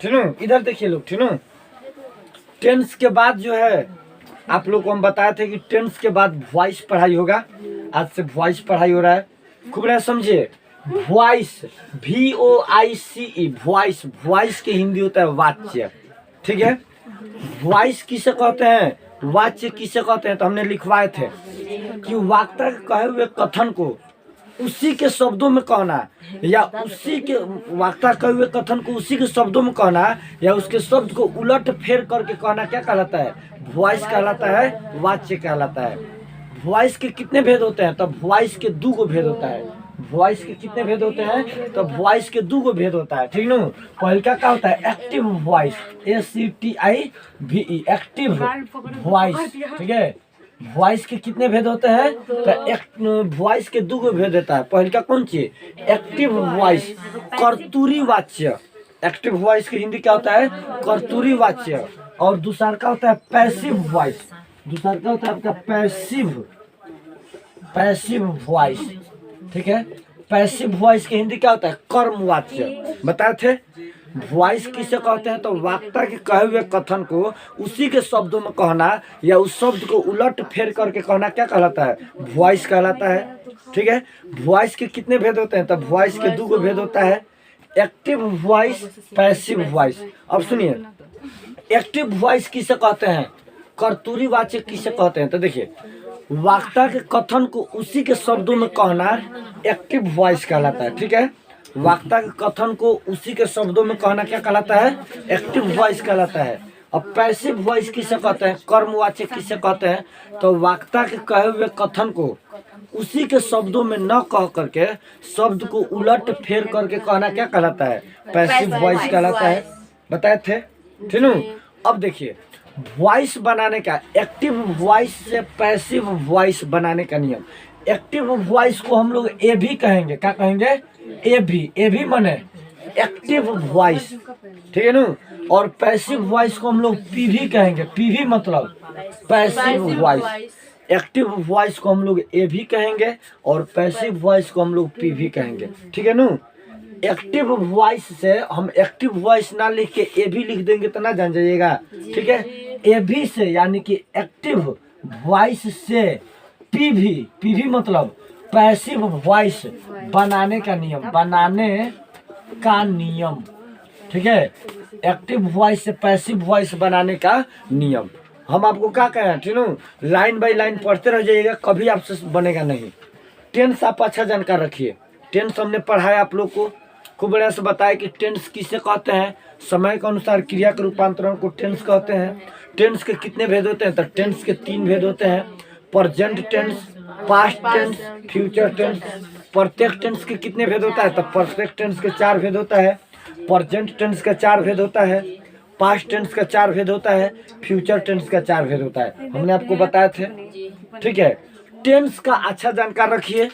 ठीक है। इधर देखिए लोग, ठीक है। टेंस के बाद जो है आप लोग को हम बताए थे कि टेंस के बाद वॉइस पढ़ाई होगा। आज से वॉइस पढ़ाई हो रहा है, खूब बढ़िया समझिए। वॉइस, VOICE, वॉइस, वॉइस के हिंदी होता है वाच्य, ठीक है। वॉइस किसे कहते हैं, वाच्य किसे कहते हैं, तो हमने लिखवाए थे कि वक्ता के कहे हुए कथन को उसी के शब्दों में कहना, या उसी के वक्ता कहे हुए कथन को उसी के शब्दों में कहना, या उसके शब्द को उलट फेर करके कहना क्या कहलाता है, वॉइस कहलाता है, वाच्य कहलाता है। वॉइस के कितने भेद होते हैं, तो वॉइस के दो गो भेद होता है। वॉइस के कितने भेद होते हैं, तो वॉइस के दो गो भेद होता है, ठीक ना। पहला क्या होता है, active voice, ACTIVE, active voice, ठीक है। वॉइस के कितने भेद होते हैं, तो वॉइस के दो गो भेद होता है। पहला कौन चीज, एक्टिव वॉइस, कर्तूरी वाच्य। एक्टिव वॉइस की हिंदी क्या होता है, कर्तूरी वाच्य। और दूसरा का होता है पैसिव वॉइस, दूसरा का होता है आपका पैसिव, पैसिव वॉइस, ठीक है। पैसिव वॉइस की हिंदी क्या होता है, कर्म वाच्य। बताए थे वॉइस किसे कहते हैं, तो वक्ता के कहे हुए कथन को उसी के शब्दों में कहना, या उस शब्द को उलट फेर करके कहना क्या कहलाता है, वॉइस कहलाता है, ठीक है। वॉइस के कितने भेद होते हैं, तो वॉइस के दो गो भेद होता है, एक्टिव वॉइस, पैसिव वॉइस। अब सुनिए, एक्टिव वॉइस किसे कहते हैं, कर्तूरी वाच्य किसे कहते हैं, तो देखिए वक्ता के कथन को उसी के शब्दों में कहना एक्टिव वॉइस कहलाता है, ठीक है। वक्ता के कथन को उसी के शब्दों में कहना क्या कहलाता है, एक्टिव वॉइस कहलाता है। अब पैसिव वॉइस किसे कहते हैं, कर्मवाच्य किसे कहते हैं, तो वक्ता के कहे हुए कथन को उसी के शब्दों में न कह करके शब्द को उलट फेर करके कहना क्या कहलाता है, पैसिव वॉइस कहलाता है। बताए थे, ठीक है। अब देखिए वॉइस बनाने का, एक्टिव वॉइस से पैसिव वॉइस बनाने का नियम। एक्टिव वॉइस को हम लोग ए भी कहेंगे, क्या कहेंगे, ए भी माने एक्टिव वॉइस, ठीक है ना। और पैसिव वॉइस को हम लोग पी भी कहेंगे, पी भी मतलब पैसिव वॉइस। एक्टिव वॉइस को हम लोग ए भी कहेंगे और पैसिव वॉइस को हम लोग पी भी कहेंगे, ठीक है ना। एक्टिव वॉइस से हम एक्टिव वॉइस ना लिख के ए भी लिख देंगे तो ना जान जाइएगा, ठीक है। ए भी से यानी कि एक्टिव वॉइस से पी भी मतलब पैसिव वॉइस बनाने का नियम, बनाने का नियम, ठीक है। एक्टिव वॉइस से पैसिव वॉइस बनाने का नियम हम आपको क्या कह रहे हैं, ठीक है। लाइन बाय लाइन पढ़ते रह जाइएगा, कभी आपसे बनेगा नहीं। टेंस आप अच्छा जानकार रखिए। टेंस हमने पढ़ाया आप लोग को, खूब बढ़िया से बताया कि टेंस किसे कहते हैं, समय के अनुसार क्रिया के रूपांतरण को टेंस कहते हैं। टेंस के कितने भेद होते हैं, तो टेंस के 3 भेद होते हैं, present tense, past tense, future tense. प्रत्येक टेंस के कितने भेद होता है, तो प्रत्येक टेंस के 4 भेद होता है। प्रेजेंट टेंस का 4 भेद होता है, पास्ट टेंस का 4 भेद होता है, फ्यूचर टेंस का 4 भेद होता है, हमने आपको बताए थे, ठीक है। टेंस का अच्छा जानकार रखिए।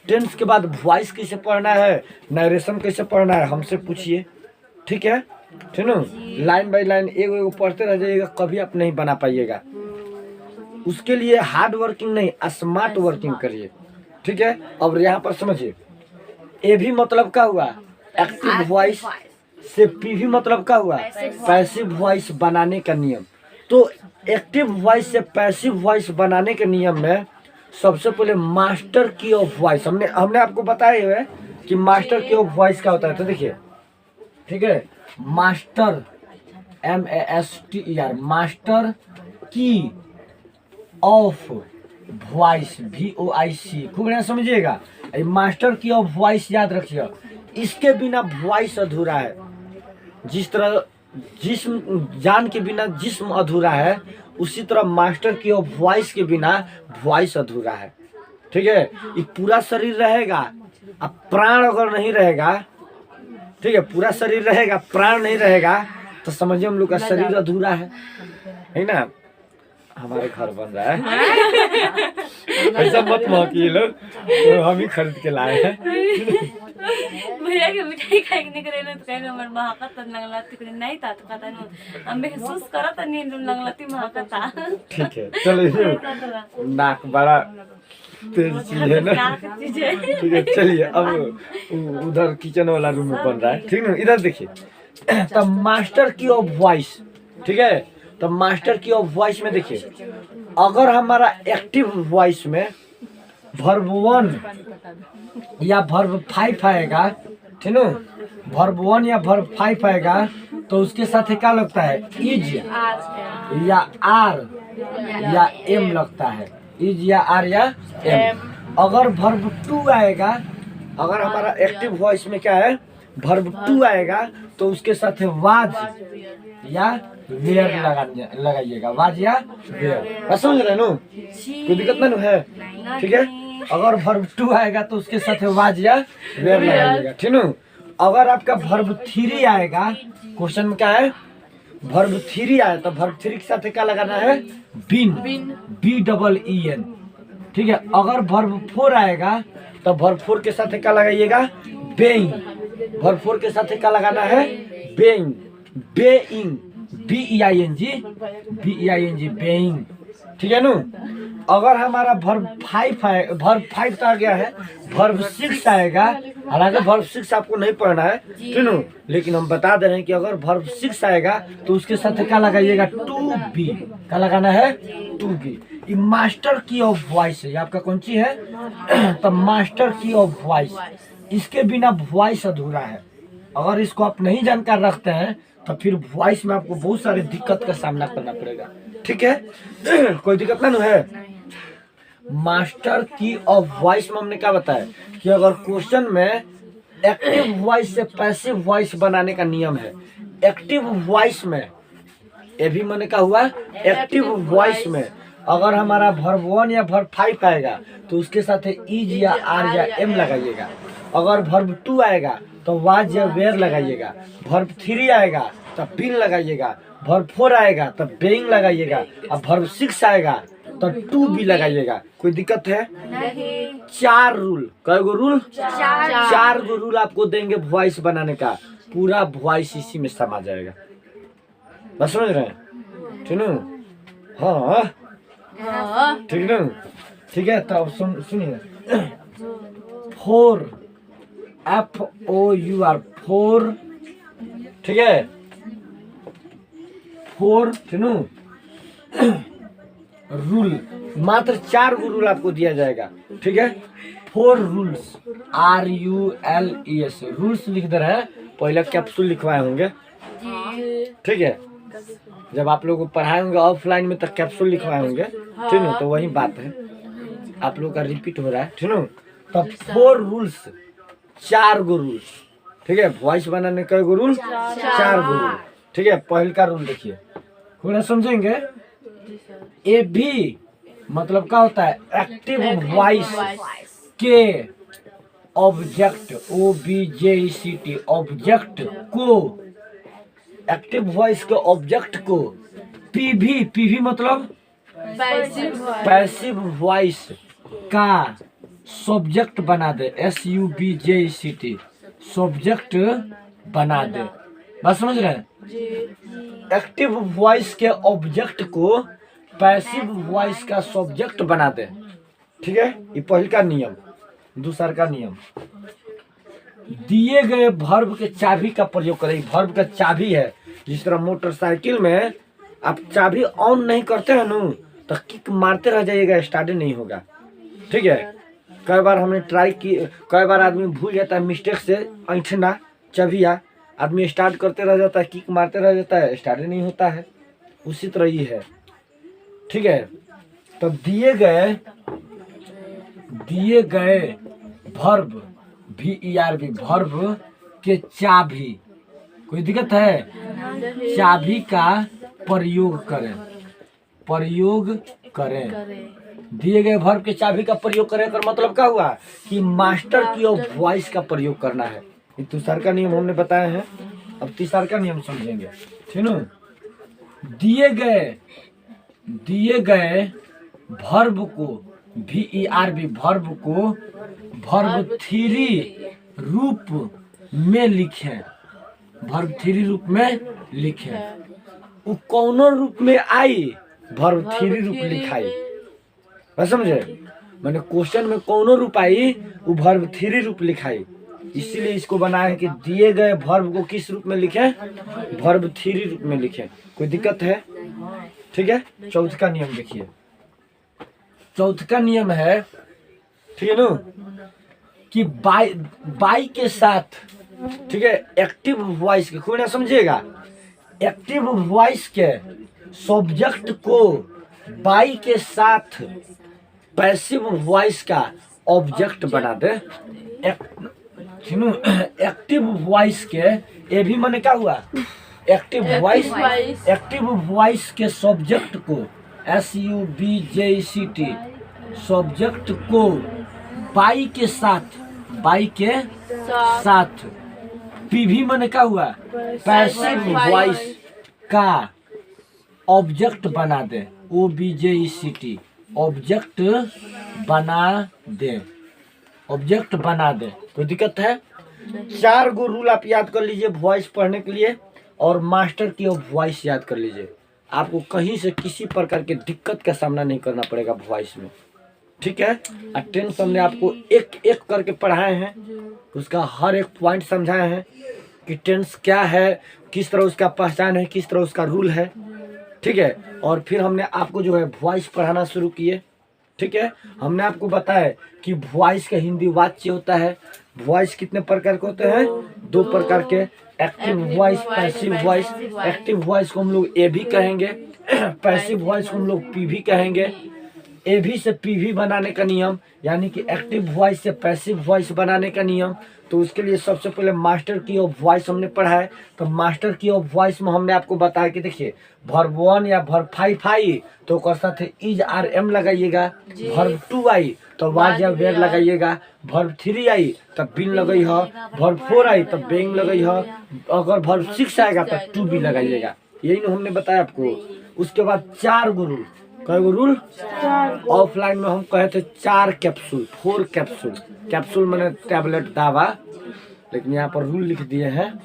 टेंस के बाद वॉइस कैसे पढ़ना है, नरेशन कैसे पढ़ना है, हमसे पूछिए, ठीक है, ठीक है। लाइन बाय लाइन एगो पढ़ते रह जाइएगा, कभी आप नहीं बना पाइएगा। उसके लिए हार्ड वर्किंग नहीं, स्मार्ट वर्किंग करिए, ठीक है। अब यहाँ पर समझिए, ए भी मतलब क्या हुआ, एक्टिव वॉइस से पी भी मतलब क्या हुआ, पैसिव वॉइस बनाने का नियम। तो एक्टिव वॉइस से पैसिव वॉइस बनाने के नियम में सबसे पहले मास्टर की ऑफ वॉइस हमने आपको बताया हुआ है कि मास्टर की ऑफ वॉइस क्या होता है, तो देखिए, ठीक है। मास्टर MASTER, मास्टर की ऑफ वॉइस, VOIC, खूब बढ़िया समझिएगा। मास्टर की ऑफ वॉइस याद रखिए, इसके बिना वॉइस अधूरा है। जिस तरह जिस्म, जान के बिना जिस्म अधूरा है, उसी तरह मास्टर की ऑफ वॉइस के बिना वॉइस अधूरा है, ठीक है। ये पूरा शरीर रहेगा, अब प्राण अगर नहीं रहेगा, ठीक है, पूरा शरीर रहेगा प्राण नहीं रहेगा, तो समझिए हम लोग का शरीर अधूरा है ना। हमारे घर बन रहा है ऐसा मत महकिए लोग, तो हम ही खरीद के लाए हैं। भैया के मिठाई खाए के निकले न, तो कहे हमर महका त लंगलाती करे नहीं ता, तो कहता न हम महसूस करत नहीं लंगलाती महका ता। ठीक है, चलो नाक बड़ा तेज चीज है ना, ठीक है। चलिए अब उधर किचन वाला रूम में बन रहा है, ठीक है। इधर देखिए, तो मास्टर की ऑफ वॉइस, ठीक है। तो मास्टर की ऑफ वॉइस में देखिए, अगर हमारा एक्टिव वॉइस में वर्ब 1 या वर्ब 5 आएगा, ठीक है, वर्ब 1 या वर्ब 5 आएगा तो उसके साथ क्या लगता है, इज या आर या एम लगता है, इज या आर या एम। अगर वर्ब 2 आएगा, अगर हमारा एक्टिव वॉइस में क्या है, वर्ब 2 आएगा तो उसके साथ वाज या वेयर लगाइएगा, वाज या वेयर। समझ रहे नो, कोई दिक्कत नहीं है, ठीक है। अगर वर्ब 2 आएगा तो उसके साथ वाज या वेयर लगाइएगा, ठीक है। अगर आपका वर्ब 3 आएगा, क्वेश्चन में क्या है, वर्ब 3 आया तो वर्ब 3 के साथ क्या लगाना है, बीन, BEEN, ठीक है। अगर वर्ब 4 आएगा तो वर्ब 4 के साथ क्या लगाइएगा, बेइंग, वर्ब 4 के साथ क्या लगाना है, बेइंग, बेइंग, BEING, बेइंग, ठीक है नु। अगर हमारा वर्ब 5 आए, वर्ब 5 तो आ गया है, वर्ब 6 आएगा, हालांकि वर्ब 6 आपको नहीं पढ़ना है, ठीक है, लेकिन हम बता दे रहे हैं कि अगर वर्ब 6 आएगा तो उसके साथ क्या लगाइएगा, टू बी, क्या लगाना है, टू बी। ये मास्टर की ऑफ वॉइस है, ये आपका कौन सी है, तो मास्टर की ऑफ वॉइस, इसके बिना वॉइस अधूरा है। अगर इसको आप नहीं जानकार रखते हैं तो फिर वॉइस में आपको बहुत सारे दिक्कत का सामना करना पड़ेगा, ठीक है। कोई दिक्कत नहीं है। मास्टर की ऑफ वॉइस में हमने क्या बताया कि अगर क्वेश्चन में एक्टिव वॉइस से पैसिव वॉइस बनाने का नियम है, एक्टिव वॉइस में, ये भी मैंने कहा हुआ, एक्टिव वॉइस में अगर हमारा वर्ब 1 या वर्ब 5 आएगा तो उसके साथ इज या आर या एम लगाइएगा। अगर वर्ब 2 आएगा तो वाज या वेयर लगाइएगा। वर्ब 3 आएगा तो बीन लगाइएगा। वर्ब 4 आएगा तो बेइंग लगाइएगा। और वर्ब 6 आएगा तो टू बी लगाइएगा। कोई दिक्कत है नहीं। 4 रूल, कई गो रूल, 4 गो रूल आपको देंगे वॉइस बनाने का। पूरा वॉइस इसी में समा जाएगा। बस समझ रहे हैं, ठीक है। हाँ ठीक है, ठीक है। तो सुनिए, 4 FOUR 4, ठीक है, 4, ठीक है। रूल, मात्र 4 गो रूल आपको दिया जाएगा, ठीक है। 4 रूल्स, RULES, रूल्स लिख दे रहे हैं। पहले कैप्सूल लिखवाए होंगे, ठीक है। जब आप लोग को पढ़ाए होंगे ऑफलाइन में तो कैप्सूल लिखवाए होंगे, ठीक है। तो वही बात है, आप लोग का रिपीट हो रहा है, ठीक है। तो 4 रूल्स, 4 गो रूल्स, ठीक है। वॉइस बनाने कई गो रूल, 4 गो रूल, ठीक है। पहल का रूल देखिए, थोड़ा समझेंगे। ए भी मतलब क्या होता है, एक्टिव वॉइस के ऑब्जेक्ट, OBJECT, ऑब्जेक्ट को, एक्टिव वॉइस के ऑब्जेक्ट को PV मतलब पैसिव वॉइस का सब्जेक्ट बना दे, SUBJECT, सब्जेक्ट बना दे। बात समझ रहे हैं। एक्टिव वॉइस के ऑब्जेक्ट को पैसिव वॉइस का सब्जेक्ट बना दे, ठीक है। ये पहले का नियम। दूसरा का नियम, दिए गए वर्ब के चाबी का प्रयोग करें। वर्ब का चाबी है, जिस तरह मोटरसाइकिल में आप चाबी ऑन नहीं करते हैं ना तो किक मारते रह जाइएगा, स्टार्ट नहीं होगा, ठीक है। कई बार हमने ट्राई की, कई बार आदमी भूल जाता है मिस्टेक से ऐंठना चाबिया, आदमी स्टार्ट करते रह जाता है, किक मारते रह जाता है, स्टार्ट नहीं होता है। उसी तरह ही है, ठीक है। तो दिए गए वर्ब, VERB, वर्ब के चाबी, कोई दिक्कत है, चाबी का प्रयोग करें। दिए गए वर्ब के चाबी का प्रयोग करें का मतलब क्या हुआ कि मास्टर की ऑफ वॉइस का प्रयोग करना है। ये दूसरा का नियम हमने बताया है। अब तीसरा का नियम समझेंगे, ठीक है। दिए गए वर्ब को, VERB, वर्ब को वर्ब 3 रूप में लिखें। वर्ब 3 रूप में लिखें। वो कौनो रूप में आई, वर्ब 3 रूप लिखाई। बस समझे, मैंने क्वेश्चन में कौनो रूप आई, वो वर्ब 3 रूप लिखाई। इसीलिए इसको बनाया है कि दिए गए वर्ब को किस रूप में लिखें, वर्ब 3 रूप में लिखें। कोई दिक्कत है? ठीक है। चौथा नियम देखिए, चौथा नियम है, ठीक है ना, कि बाई के साथ, ठीक है, एक्टिव वॉइस के, कोई ना समझिएगा, एक्टिव वॉइस के सब्जेक्ट को बाई के साथ पैसिव वॉइस का ऑब्जेक्ट बना दे। एक्टिव वॉइस के, ये भी मैंने क्या हुआ, एक्टिव वॉइस के सब्जेक्ट को SUBJECT सब्जेक्ट को बाई के साथ पीवी मैंने क्या हुआ, पैसिव वॉइस का ऑब्जेक्ट बना दे। OBJECT ऑब्जेक्ट बना दे। कोई दिक्कत है? 4 गो रूल आप याद कर लीजिए वॉइस पढ़ने के लिए, और मास्टर की वॉइस याद कर लीजिए। आपको कहीं से किसी प्रकार के दिक्कत का सामना नहीं करना पड़ेगा वॉइस में, ठीक है। टेंस हमने आपको एक एक करके पढ़ाए हैं, उसका हर एक पॉइंट समझाए हैं कि टेंस क्या है, किस तरह उसका पहचान है, किस तरह उसका रूल है, ठीक है। और फिर हमने आपको जो है वॉइस पढ़ाना शुरू किए, ठीक है। हमने आपको बताया कि वॉइस का हिंदी वाच्य होता है। वॉइस कितने प्रकार के होते हैं? 2 प्रकार के, active voice, passive voice. Active voice को हम लोग ए भी कहेंगे, पैसिव वॉइस को हम लोग पी भी कहेंगे। ए भी से पी भी बनाने का नियम, यानी कि एक्टिव वॉइस से पैसिव वॉइस बनाने का नियम। तो उसके लिए सबसे पहले मास्टर की ऑफ वॉइस हमने पढ़ा है। तो मास्टर की ऑफ वॉइस में हमने आपको बताया कि देखिए, वर्ब 1 या वर्ब 5 आई तो उसके साथ इज आर एम लगाइएगा। वर्ब 2 आई तो वाज या वेयर लगाइएगा। वर्ब 3 आई तब बिन लगई है। वर्ब 4 आई तब बेइंग लगई है। अगर वर्ब 6 आएगा तो टू भी लगाइएगा। यही हमने बताया आपको। उसके बाद 4 गो रूल, कई गो रूल? ऑफलाइन में हम कहे थे 4 कैप्सूल, 4 कैप्सूल। कैप्सूल मैंने टैबलेट दावा, लेकिन यहाँ पर रूल लिख दिए हैं,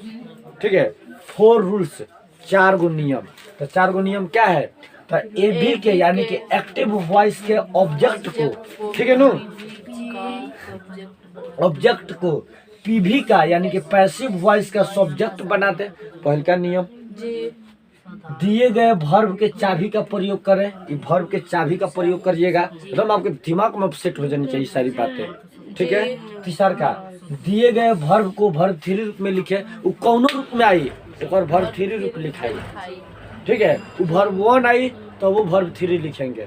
ठीक है। 4 रूल्स, 4 गो नियम। तो 4 गो नियम क्या है? तो ए बी के यानी कि एक्टिव वॉइस के ऑब्जेक्ट को, ठीक है नो, ऑब्जेक्ट को पीवी का यानी कि पैसिव वॉइस का सब्जेक्ट बनाते। पहल का नियम, दिए गए वर्ब के चाबी का प्रयोग करें। ये वर्ब के चाबी का प्रयोग करिएगा, एकदम आपके दिमाग में सेट हो जानी चाहिए सारी बातें, ठीक है। तीसरा का, दिए गए वर्ब को वर्ब 3 रूप में लिखे। वो कौन रूप में आई एक बार वर्ब 3 रूप लिखाई, ठीक है। वो वर्ब 1 आई तो वो वर्ब 3 लिखेंगे।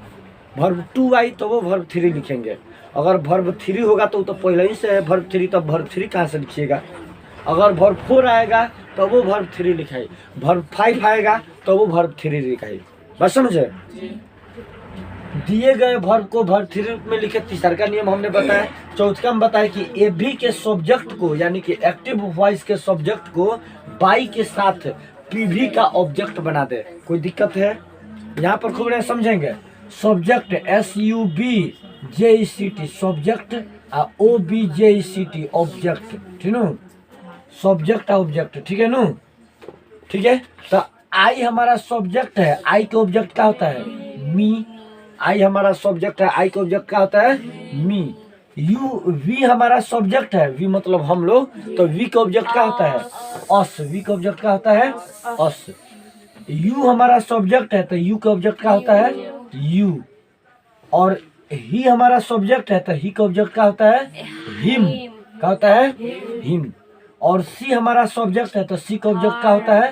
वर्ब 2 आई तो वो वर्ब 3 लिखेंगे। अगर वर्ब 3 होगा तो पहले ही से है वर्ब 3, तो वर्ब 3 कहाँ से लिखिएगा। अगर वर्ब 4 आएगा तो वो वर्ब 3 लिखाई। वर्ब 5 आएगा तो वो वर्ब 3 लिखाई। बस समझे? दिए गए वर्ब को वर्ब 3 रूप में लिखे। तीसरा का नियम हमने बताया। चौथा में बताया कि ए बी के सब्जेक्ट को यानी कि एक्टिव वॉइस के सब्जेक्ट को बाई के साथ पीवी का ऑब्जेक्ट बना दे। कोई दिक्कत है? यहाँ पर खूब समझेंगे। Subject SUBJECT subject, OBJECT object, ठीक है। सब्जेक्ट ऑब्जेक्ट, ठीक है नो, ठीक है। तो आई हमारा सब्जेक्ट है, आई के ऑब्जेक्ट क्या होता है? मी। आई हमारा सब्जेक्ट है, आई के ऑब्जेक्ट क्या होता है? मी। यू, वी हमारा सब्जेक्ट है, वी मतलब हम लोग, तो वी का ऑब्जेक्ट क्या होता है? अस। वी का ऑब्जेक्ट क्या होता है? अस। यू हमारा सब्जेक्ट है, तो यू का ऑब्जेक्ट क्या होता है? यू। और ही हमारा सब्जेक्ट है, तो ही का ऑब्जेक्ट क्या होता है? हिम। क्या होता है? हिम। और सी हमारा सब्जेक्ट है, तो सी का ऑब्जेक्ट क्या होता है?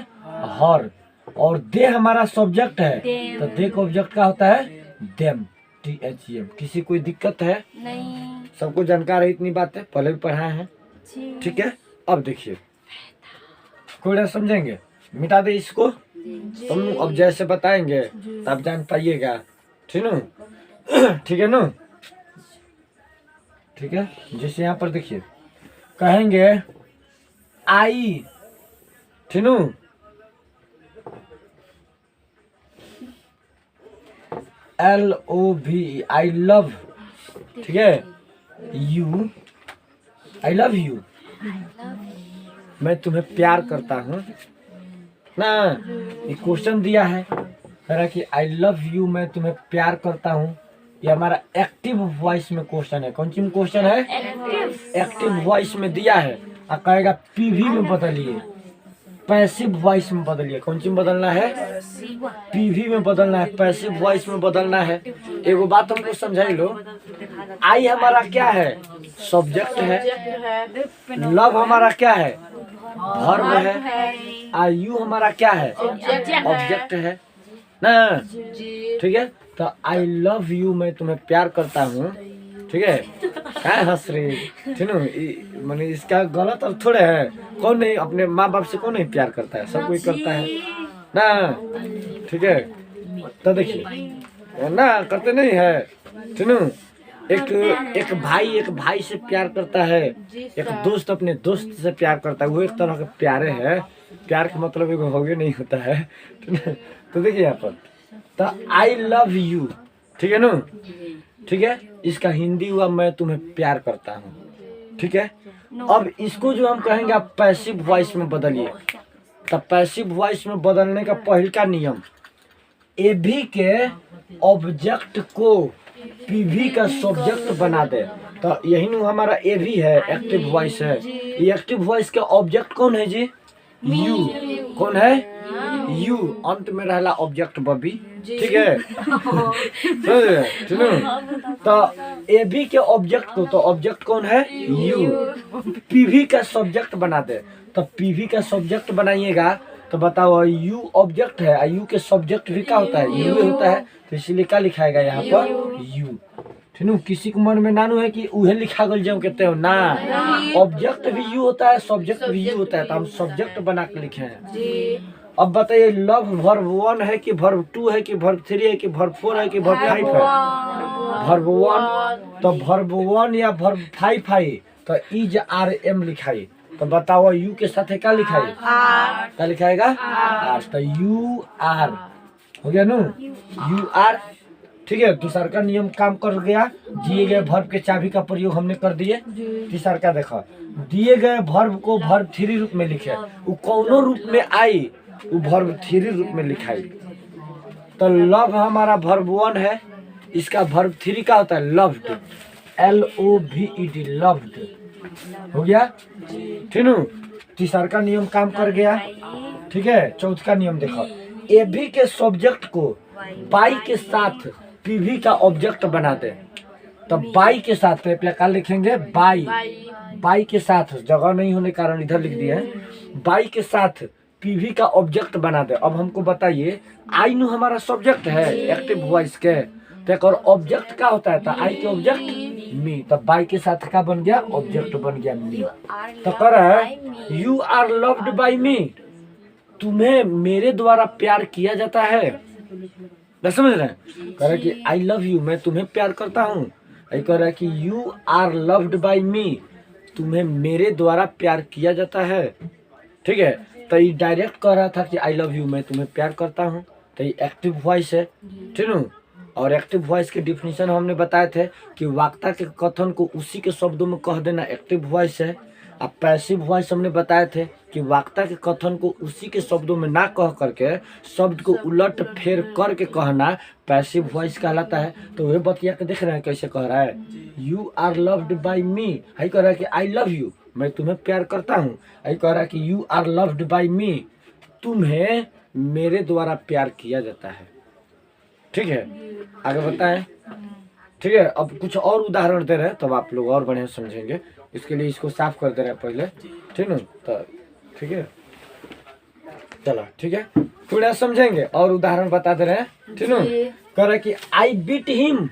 हर। और दे हमारा सब्जेक्ट है, तो दे का ऑब्जेक्ट क्या होता है? देम। THEM। किसी कोई दिक्कत है? नहीं। सबको जानकार है इतनी बातें, पहले भी पढ़ाए हैं, ठीक है। अब देखिए, कोई समझेंगे? मिटा दे इसको, तुम अब जैसे बताएंगे तब जान पाइएगा, ठीक है। ठीक है ना? ठीक है। जैसे यहाँ पर देखिए, कहेंगे आई, ठीक है, LOV, आई लव, ठीक है। यू, आई लव यू, मैं तुम्हें प्यार करता हूँ ना। ये क्वेश्चन दिया है, कह रहा कि आई लव यू, मैं तुम्हें प्यार करता हूँ। ये हमारा एक्टिव वॉइस में क्वेश्चन है। कौन सी में क्वेश्चन है? एक्टिव वॉइस में दिया है। और कहेगा पीवी में बदलिए, पैसिव वॉइस में बदलिए। कौन सी में बदलना है? पीवी में बदलना है, पैसिव वॉइस में बदलना है। एगो बात हमको समझाई लो, आई हमारा क्या है? सब्जेक्ट है। लव हमारा क्या है? वर्ब है। और यू हमारा क्या है? ऑब्जेक्ट है ना। ठीक है, तो आई लव यू, मैं तुम्हें प्यार करता हूँ। ठीक है, क्या हंस रही? ठीक है, मैंने इसका गलत अर्थ थोड़े है। कौन नहीं अपने माँ बाप से कौन नहीं प्यार करता है? सब कोई करता है ना। ठीक है, तो देखिए ना, करते नहीं है। ठीक है, एक भाई से प्यार करता है, एक दोस्त अपने दोस्त से प्यार करता है, वो एक तरह के प्यारे है। प्यार का मतलब एक हो गया नहीं होता है। तो देखिए यहाँ पर, तो आई लव यू, ठीक है ना। ठीक है, इसका हिंदी हुआ मैं तुम्हें प्यार करता हूँ। ठीक है, अब इसको जो हम कहेंगे आप पैसिव वॉइस में बदलिए। तो पैसिव वॉइस में बदलने का पहला नियम, ए भी के ऑब्जेक्ट को पीवी का सब्जेक्ट बना दे। तो यही नु हमारा ए भी है, एक्टिव वॉइस है। ये एक्टिव वॉइस का ऑब्जेक्ट कौन है जी? यू। कौन है? यू। अंत में रहला ऑब्जेक्ट बबी। ठीक है, तो ए बी के ऑब्जेक्ट को, तो ऑब्जेक्ट कौन है? यू। पीवी का सब्जेक्ट बना दे। तो पीवी का सब्जेक्ट बनाइएगा तो बताओ, यू ऑब्जेक्ट है और यू के सब्जेक्ट भी क्या होता है? यू होता है। तो इसलिए क्या लिखाएगा यहाँ पर? यू। ठीक है, किसी के मन में नानू है कि उहे लिखा गल जो कहते हो ना, ऑब्जेक्ट भी यू होता है, सब्जेक्ट भी यू होता है। तो हम सब्जेक्ट बना के लिखे हैं। अब बताइए, लव वर्ब 1 है कि वर्ब 2 है कि वर्ब 3 है कि वर्ब 4 है कि वर्ब 5 है? वर्ब 1। तो वर्ब 1 या वर्ब 5 है तो इज आर एम लिखाई। तो बताओ यू के साथ क्या लिखाई? क्या लिखाएगा? आर। तो यू आर हो गया नु, यू आर। ठीक है, दूसरा का नियम काम कर गया। दिए गए वर्ब के चाबी का प्रयोग हमने कर दिए। तीसरा का देखो, दिए गए वर्ब को वर्ब 3 रूप में लिखे, वो कौनो रूप में आई वो वर्ब 3 रूप में लिखाई। तो लव हमारा वर्ब 1 है, इसका वर्ब 3 का होता है लव्ड, LOVED, लव्ड हो गया। ठीक है, तीसरा का नियम काम कर गया। ठीक है, चौथा का नियम देखो, ए भी के सब्जेक्ट को बाई के साथ पीवी का ऑब्जेक्ट बना दे। तो बाई के साथ पे क्या लिखेंगे? बाई। बाई के साथ, जगह नहीं होने कारण इधर लिख दिए हैं। बाई के साथ पीवी का ऑब्जेक्ट बना दे। अब हमको बताइए, आई नु हमारा सब्जेक्ट है एक्टिव वॉइस के, तो एक और ऑब्जेक्ट क्या होता है? तो आई के ऑब्जेक्ट मी। तो बाई के साथ क्या बन गया? ऑब्जेक्ट बन गया मी। तो कर है, यू आर लव्ड बाई मी, तुम्हें मेरे द्वारा प्यार किया जाता है। ना समझ रहे हैं? कह रहा है कि आई लव यू, मैं तुम्हें प्यार करता हूँ। कह रहा है कि यू आर लव्ड बाई मी, तुम्हें मेरे द्वारा प्यार किया जाता है। ठीक है, तो ये डायरेक्ट कह रहा था कि आई लव यू, मैं तुम्हें प्यार करता हूँ। तो ये एक्टिव वॉइस है। ठीक है, और एक्टिव वॉइस के डिफिनीशन हमने बताए थे कि वाक्यता के कथन को उसी के शब्दों में कह देना एक्टिव वॉइस है। अब पैसिव वॉइस हमने बताए थे कि वाक्यता के कथन को उसी के शब्दों में ना कह करके शब्द को उलट फेर करके कहना पैसिव वॉइस कहलाता है। तो वह बतिया के देख रहे हैं कैसे कह रहा है, यू आर लव्ड बाई मी, है कह रहा है कि आई लव यू, मैं तुम्हें प्यार करता हूँ। है कह रहा है कि यू आर लव्ड बाई मी, तुम्हें मेरे द्वारा प्यार किया जाता है। ठीक है, आगे बताएं। ठीक है, अब कुछ और उदाहरण दे रहे हैं तब आप लोग और बढ़िया समझेंगे। इसके लिए इसको साफ कर दे रहे हैं पहले। ठीक है, तो ठीक है, चलो ठीक है, थोड़ा समझेंगे और उदाहरण बता दे रहे हैं। ठीक है, कह रहे कि आई बीट हिम,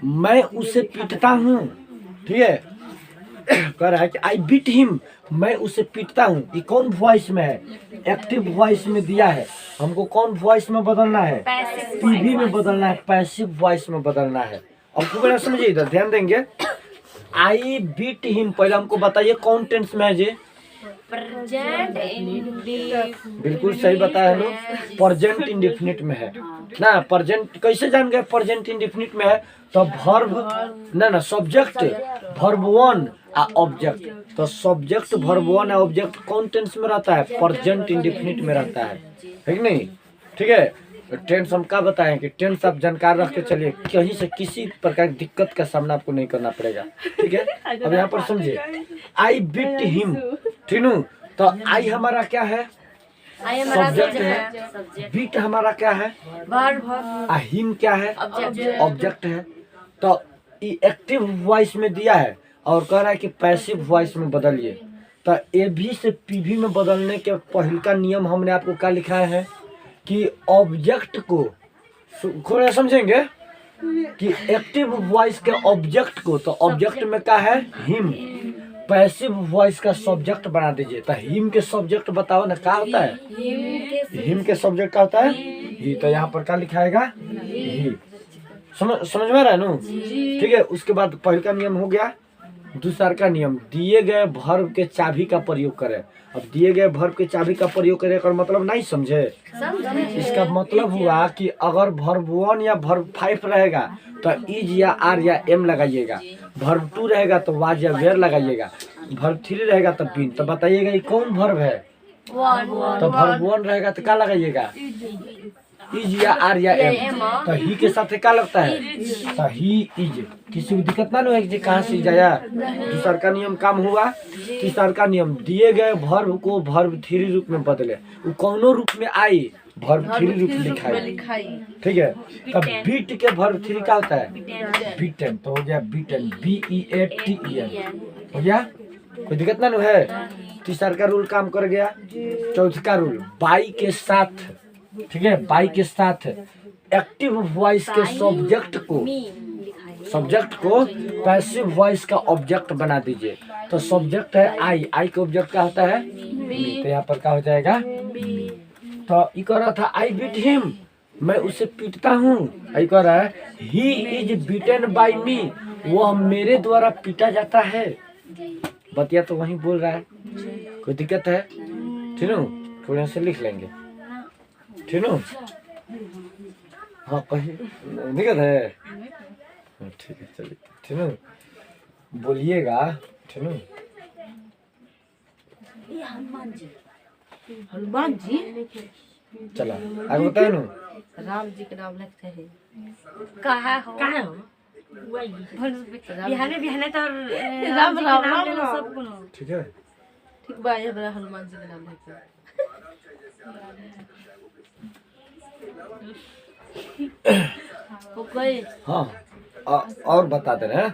मैं उसे पीटता हूँ। ठीक है, कह रहा है कि आई बीट हिम, मैं उसे पीटता हूँ। ये कौन वॉइस में है? एक्टिव वॉइस में दिया है। हमको कौन वॉइस में बदलना है? पीवी में बदलना है, पैसिव वॉइस में बदलना है। अब पूरा समझिए, इधर ध्यान देंगे। आई बीट हिम, पहले हमको बताइए कौन टेंस में है जी? Present indefinite. बिल्कुल सही बताया लोग, प्रेजेंट इंडेफिनिट में है ना। प्रेजेंट कैसे जान गए प्रेजेंट इंडेफिनिट में है? तो वर्ब ना सब्जेक्ट वर्ब 1 आ ऑब्जेक्ट। तो सब्जेक्ट वर्ब 1 आ ऑब्जेक्ट कौन टेंस में रहता है? प्रेजेंट इंडेफिनिट में रहता है कि नहीं? ठीक है, टेंस हम क्या बताएं कि टेंस आप जानकार रख के चलिए, कहीं से किसी प्रकार की दिक्कत का सामना आपको नहीं करना पड़ेगा, ठीक है। अब यहाँ पर समझिए, आई बीट हिम, ठीक है। तो आई हमारा क्या है, आई हमारा सब्जेक्ट सब्जेक्ट है, सब्जेक्ट बीट हमारा क्या है, वर्ब हिम क्या है, ऑब्जेक्ट ऑब्जेक्ट है। तो ये एक्टिव वॉइस में दिया है और कह रहा है कि पैसिव वॉइस में बदलिए। तो ए भी से पीवी में बदलने के पहल का नियम हमने आपको क्या लिखा है कि ऑब्जेक्ट को थोड़ा समझेंगे कि एक्टिव वॉइस के ऑब्जेक्ट को, तो ऑब्जेक्ट में क्या है हिम, पैसिव वॉइस का सब्जेक्ट बना दीजिए। तो हिम के सब्जेक्ट बताओ ना क्या होता है, हिम के सब्जेक्ट क्या होता है ही। तो यहाँ पर क्या लिखाएगा ही, समझ में रहा है ना, ठीक है। उसके बाद पहले का नियम हो गया। दूसरा का नियम, दिए गए वर्ब के चाबी का प्रयोग करें। अब दिए गए वर्ब के चाबी का प्रयोग करें का मतलब नहीं समझे, इसका मतलब हुआ कि अगर वर्ब 1 या वर्ब 5 रहेगा तो इज या आर या एम लगाइएगा, वर्ब 2 रहेगा तो वाज या वेयर लगाइएगा, वर्ब 3 रहेगा तो बीन। तो बताइएगा ये कौन वर्ब है, तो वर्ब 1 रहेगा तो क्या लगाइएगा इज या आर या एम। तो ही के साथ क्या लगता है, तो ही इज। किसी को दिक्कत ना है कि कहाँ से जाया। दूसरा का नियम काम हुआ। तीसरा का नियम, दिए गए वर्ब को वर्ब 3 रूप में बदले, वो कौनो रूप में आई वर्ब 3 रूप लिखाई, ठीक है। तब बीट के वर्ब 3 क्या होता है बीटन, तो हो गया बीटन, BEATEN हो गया, कोई दिक्कत ना है। तीसरा का रूल काम कर गया। चौथा का रूल, बाई के साथ, ठीक है, बाई के साथ एक्टिव वॉइस के सब्जेक्ट को पैसिव वॉइस का ऑब्जेक्ट बना दीजिए। तो सब्जेक्ट है आई, आई का ऑब्जेक्ट क्या होता है तो यहाँ पर क्या हो जाएगा। तो ये कह रहा था आई बीट हिम, मैं उसे पीटता हूँ। आई कह रहा है ही इज बीटन बाई मी, वह मेरे द्वारा पीटा जाता है। बतिया तो वही बोल रहा है, कोई दिक्कत है, ठीक है। थोड़ा से लिख लेंगे, ठीक है। हाँ कहीं दिक्कत है, ठीक है चलिए, ठीक है, बोलिएगा, ठीक है। हनुमान जी चला आगे बताए ना। राम जी के नाम लिखते हैं। कहा हो बिहाने बिहाने तो राम राम नाम राम लेना राम। सब कुनो ठीक है, ठीक बा, ये हमारा हनुमान जी के नाम लिखते हैं। ओके हाँ और बताते रहे।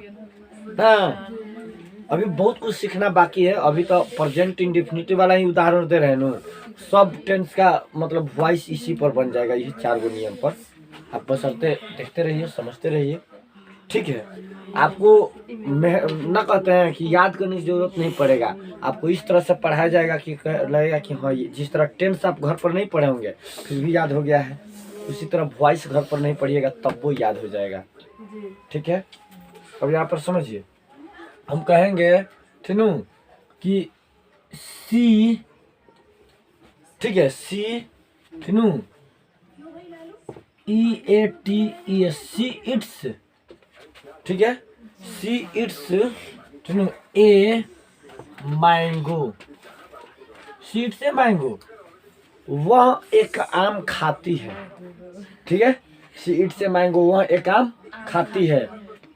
हाँ अभी बहुत कुछ सीखना बाकी है। अभी तो प्रेजेंट इंडेफिनिटिव वाला ही उदाहरण दे रहे हैं ना, सब टेंस का मतलब वॉइस इसी पर बन जाएगा, ये 4 गो नियम पर। आप बसरते देखते रहिए, समझते रहिए, ठीक है। आपको न कहते हैं कि याद करने की जरूरत नहीं पड़ेगा, आपको इस तरह से पढ़ाया जाएगा कि लगेगा कि हाँ जिस तरह टेंस आप घर पर नहीं पढ़े होंगे फिर भी याद हो गया है, उसी तरह वॉइस घर पर नहीं पढ़िएगा तब वो याद हो जाएगा, ठीक है। अब यहाँ पर समझिए, हम कहेंगे ठीक है कि सी, ठीक है, सी ठीक है EATES सी इट्स, ठीक है, सी इट्स ठीक है a mango, see it's a mango, वह एक आम खाती है, ठीक है। सी इट्स ए मैंगो, वह एक आम खाती है।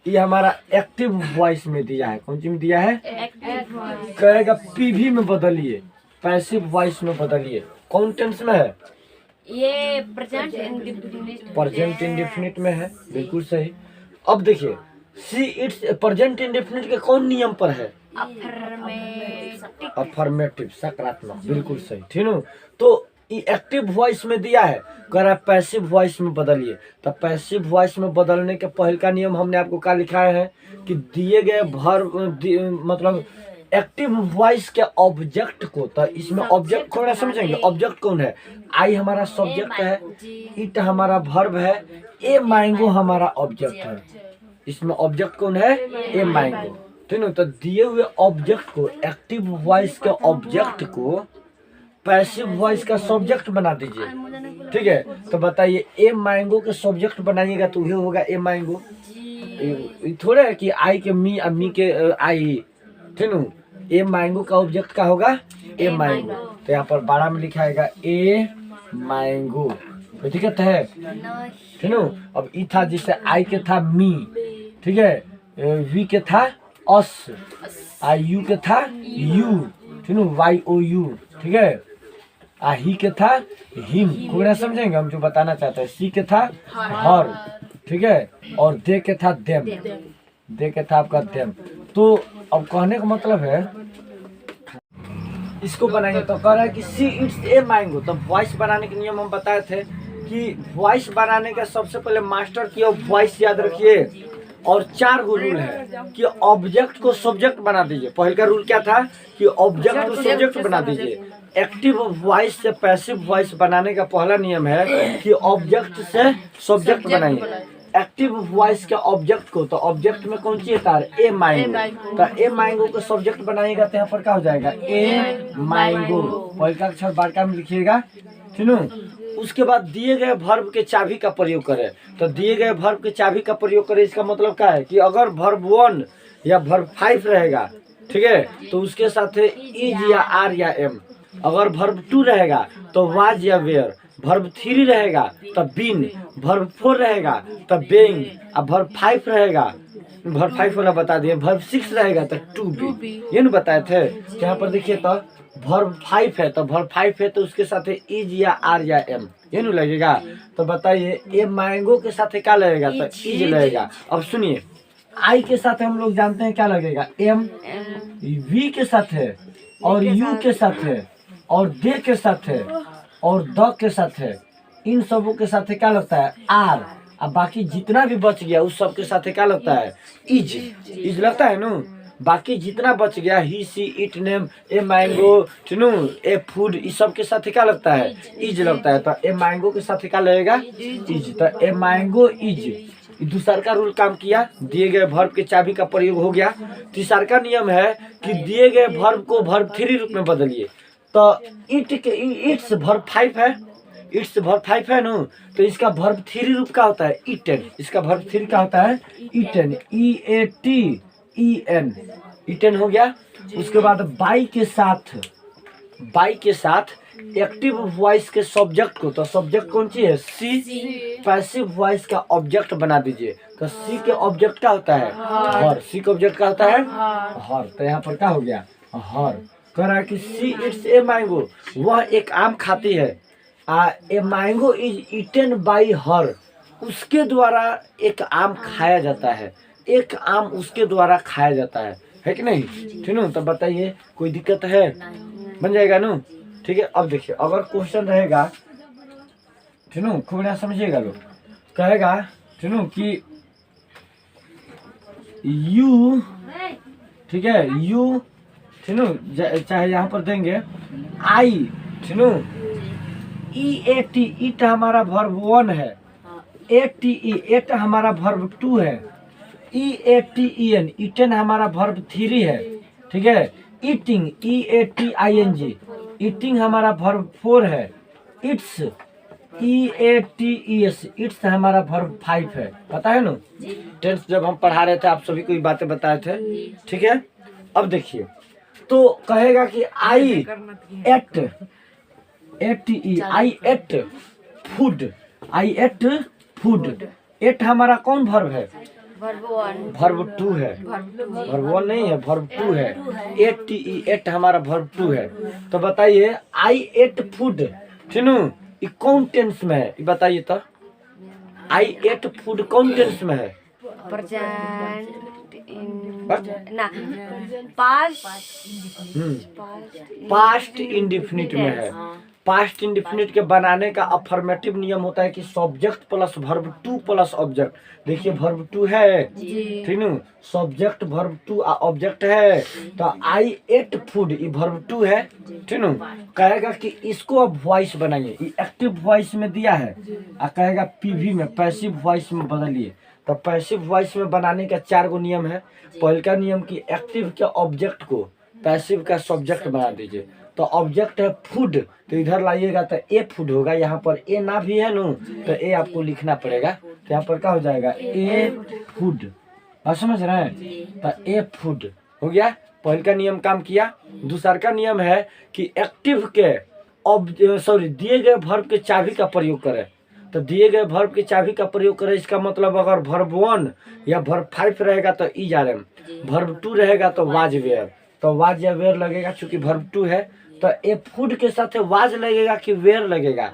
ये हमारा एक्टिव वॉइस में दिया है। कौन सी में दिया है, कहेगा पीवी में बदलिए, पैसिव वॉइस में बदलिए। कौन टेंस में है, ये प्रेजेंट इंडेफिनिट प्रेजेंट इंडेफिनिट में है, बिल्कुल सही। अब देखिए सी इट्स प्रेजेंट इंडेफिनिट के कौन नियम पर है, अफर्मेटिव, सकारात्मक, बिल्कुल सही, ठीक है। तो एक्टिव वॉइस में दिया है, कह रहा है पैसिव वॉइस में बदलिए। तो पैसिव वॉइस में बदलने के पहले का नियम हमने आपको क्या लिखा है कि दिए गए मतलब एक्टिव वॉइस के ऑब्जेक्ट को, तो इसमें ऑब्जेक्ट थोड़ा समझेंगे। ऑब्जेक्ट कौन है, आई हमारा सब्जेक्ट है, इट हमारा वर्ब है, ए मैंगो हमारा ऑब्जेक्ट है। इसमें ऑब्जेक्ट कौन है, ए मैंगो, ठीक है। तो दिए हुए ऑब्जेक्ट को, एक्टिव वॉइस के ऑब्जेक्ट को पैसिव वॉइस का सब्जेक्ट बना दीजिए, ठीक है। तो बताइए ए मैंगो के सब्जेक्ट बनाइएगा तो ये होगा ए मैंगो। थोड़ा है कि आई के मी, मी के आई, ठीक है। ए मैंगो का ऑब्जेक्ट का होगा ए मैंगो। तो यहाँ पर 12 में लिखाएगा ए मैंगो, कोई दिक्कत है? नहीं ठीक है। अब ई था जैसे आई के था मी, ठीक है, वी के था अस, आई यू के था यू, ठीक है, वाई ओ यू, ठीक है, आ ही के था हिम, कोई ना समझेंगे हम जो बताना चाहते हैं। सी के था हर, ठीक है, और दे के था देम, दे के था आपका देम। तो अब कहने का मतलब है इसको बनाएंगे तो कह रहा है कि सी इट्स ए मैंगो। तो वॉइस बनाने के नियम हम बताए थे कि वॉइस बनाने का सबसे पहले मास्टर की वॉइस याद रखिए, और 4 गो रूल है कि ऑब्जेक्ट को सब्जेक्ट बना दीजिए। पहले का रूल क्या था कि ऑब्जेक्ट को सब्जेक्ट बना दीजिए। एक्टिव वॉइस से पैसिव वॉइस बनाने का पहला नियम है कि ऑब्जेक्ट से सब्जेक्ट बनाइए। एक्टिव वॉइस के ऑब्जेक्ट को, तो ऑब्जेक्ट में कौन सी है? A mango. तो ए मैंगो को सब्जेक्ट बनाइएगा तो यहाँ पर क्या हो जाएगा? A mango. पहले का अक्षर बड़का में लिखिएगा, ठीक है। उसके बाद दिए गए वर्ब के चाबी का प्रयोग करें। तो दिए गए वर्ब के चाबी का प्रयोग करें, इसका मतलब क्या है कि अगर वर्ब 1 या वर्ब 5 रहेगा, ठीक है, तो उसके साथ इज या आर या एम। अगर वर्ब 2 रहेगा तो वाज या वेयर। वर्ब 3 रहेगा तब बीन। वर्ब 4 रहेगा तब बेइंग। अब वर्ब 5 रहेगा, वर्ब 5 वाला बता दिए। वर्ब 6 रहेगा तो टू बी, ये ना बताए थे। यहाँ पर देखिए तो वर्ब 5 है, तो वर्ब 5 है तो उसके साथ इज या आर या एम, ये नहीं लगेगा। तो बताइए ए मैंगो के साथ क्या लगेगा? तो इज लगेगा। अब सुनिए, आई के साथ हम लोग जानते हैं क्या लगेगा? एम। वी के साथ है, और यू के साथ है, और दे के साथ है, और द के साथ है। इन सबों के साथ क्या लगता है? आर। अब बाकी जितना भी बच गया उस सब के साथ क्या लगता है? इज। इज लगता है ना। बाकी जितना बच गया ही, she, it, name, a mango, ठीक है, ए फूड, इस सब के साथ क्या लगता है? इज लगता है। तो ए मैंगो के साथ क्या लगेगा? इज। तो ए मैंगो इज। दूसरा का रूल काम किया, दिए गए वर्ब के चाबी का प्रयोग हो गया। तीसरा का नियम है कि दिए गए वर्ब को वर्ब 3 रूप में बदलिए। तो इट के इट्स वर्ब 5 है, इट्स वर्ब 5 है ना, तो इसका वर्ब 3 रूप का होता है ईटन। इसका वर्ब 3 का होता है ईटन, EATEN, ईटन हो गया। उसके बाद बाई के साथ, बाई के साथ एक्टिव वॉइस के सब्जेक्ट को, तो सब्जेक्ट कौन सी है? सी। पैसिव वॉइस का ऑब्जेक्ट बना दीजिए। तो सी के ऑब्जेक्ट क्या होता है? हर। सी का ऑब्जेक्ट क्या होता है? हर। तो यहाँ पर क्या हो गया? हर। कह रहा है कि सी इट्स ए मैंगो, वह एक आम खाती है। A mango is eaten by her, उसके द्वारा एक आम खाया जाता है। एक आम उसके द्वारा खाया जाता है कि नहीं? ठीक है। तो बताइए कोई दिक्कत है? बन जाएगा ना, ठीक है। अब देखिए अगर क्वेश्चन रहेगा, ठीक है, खूब ना समझिएगा लोग, कहेगा ठीक है कि यू, ठीक है, यू, ठीक है, चाहे यहाँ पर देंगे आई, ठीक है, EAT, ईट हमारा वर्ब 1 है, ATE, एट हमारा वर्ब 2 है, EATEN, ईटन हमारा वर्ब 3 है, ठीक है। ईटिंग, EATING, ईटिंग हमारा वर्ब 4 है। इट्स, EATES, इट्स हमारा वर्ब 5 है। पता है ना, टेंस जब हम पढ़ा रहे थे आप सभी को ये बातें बताए थे, ठीक है। अब देखिए तो कहेगा कि आई एट, ATE, आई एट फूड, आई एट फूड। एट हमारा कौन वर्ब है? वर्ब 2 है, वर्ब 1 नहीं है, वर्ब 2 है। ATE, एट हमारा वर्ब 2 है। तो बताइए आई एट फूड, ठीक है, ये कौन टेंस में है? ये बताइए तो आई एट फूड कौन टेंस में है? पास्ट इंडेफिनिट में है। पास्ट इंडेफिनिट के बनाने का अफर्मेटिव नियम होता है कि subject plus verb 2 plus object. देखिए वर्ब 2 है, ठीक है, सब्जेक्ट वर्ब 2 ऑब्जेक्ट है। तो आई एट फूड, ये वर्ब 2 है, ठीक है। कहेगा कि इसको अब वॉइस बनाइए, ये एक्टिव वॉइस में दिया है, और कहेगा पीवी में, पैसिव वॉइस में बदलिए। तो पैसिव वॉइस में बनाने का 4 गो नियम है। पहले का नियम कि एक्टिव के ऑब्जेक्ट को पैसिव का सब्जेक्ट बना दीजिए। तो ऑब्जेक्ट है फूड, तो इधर लाइएगा तो ए फूड होगा। यहाँ पर ए ना भी है ना, तो ए आपको लिखना पड़ेगा। तो यहाँ पर क्या हो जाएगा? ए फूड। आप समझ रहे हैं? तो ए फूड हो गया। पहले का नियम काम किया। दूसरा का नियम है कि एक्टिव के दिए गए वर्ब के चाबी का प्रयोग करें। तो दिए गए वर्ब की चाबी का प्रयोग करें। इसका मतलब अगर वर्ब 1 या वर्ब 5 रहेगा तो इज आर एम, वर्ब 2 रहेगा तो वाज वेयर, तो वाज या वेयर लगेगा। चूंकि वर्ब 2 है तो ए फूड के साथ वाज लगेगा कि वेयर लगेगा?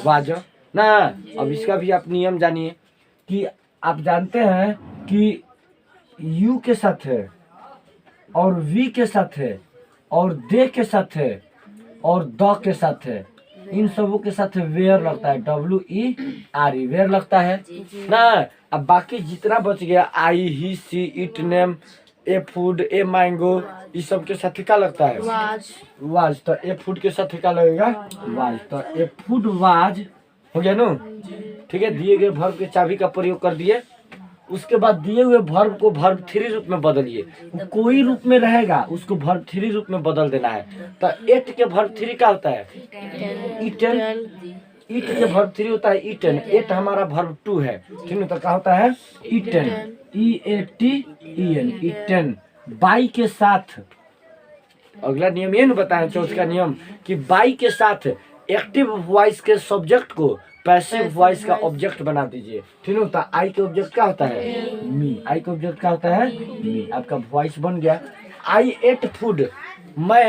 वाज ना। अब इसका भी आप नियम जानिए कि आप जानते हैं कि यू के साथ है और वी के साथ है और दे के साथ है और द के साथ है, इन सबों के साथ वेयर लगता है, WERE वेयर लगता है ना। अब बाकी जितना बच गया I, he, she, it, name, a food, a mango, इस सब के साथ क्या लगता है? वाज। तो ए फूड के साथ क्या लगेगा? वाज। तो ए फूड वाज हो गया ना। ठीक है, दिए गए वर्ब के चाबी का प्रयोग कर दिए। उसके बाद दिए हुए वर्ब को वर्ब 3 रूप में बदलिए। वो कोई रूप में रहेगा उसको वर्ब 3 रूप में बदल देना है। तो एट के वर्ब 3 क्या होता है? ईटन। ईट के वर्ब 3 होता है ईटन। एट हमारा वर्ब 2 है, ठीक है, तो क्या होता है? Eaten, EATEN, eaten. बाई के साथ अगला नियम ये न बताया, चौथा नियम कि बाई के साथ एक्टिव वॉइस के सब्जेक्ट को पैसिव वॉइस का ऑब्जेक्ट बना दीजिए। ठीक है, तो आई के ऑब्जेक्ट क्या होता है? मी। आई का ऑब्जेक्ट क्या होता है? मी। आपका वॉइस बन गया। आई एट फूड, मैं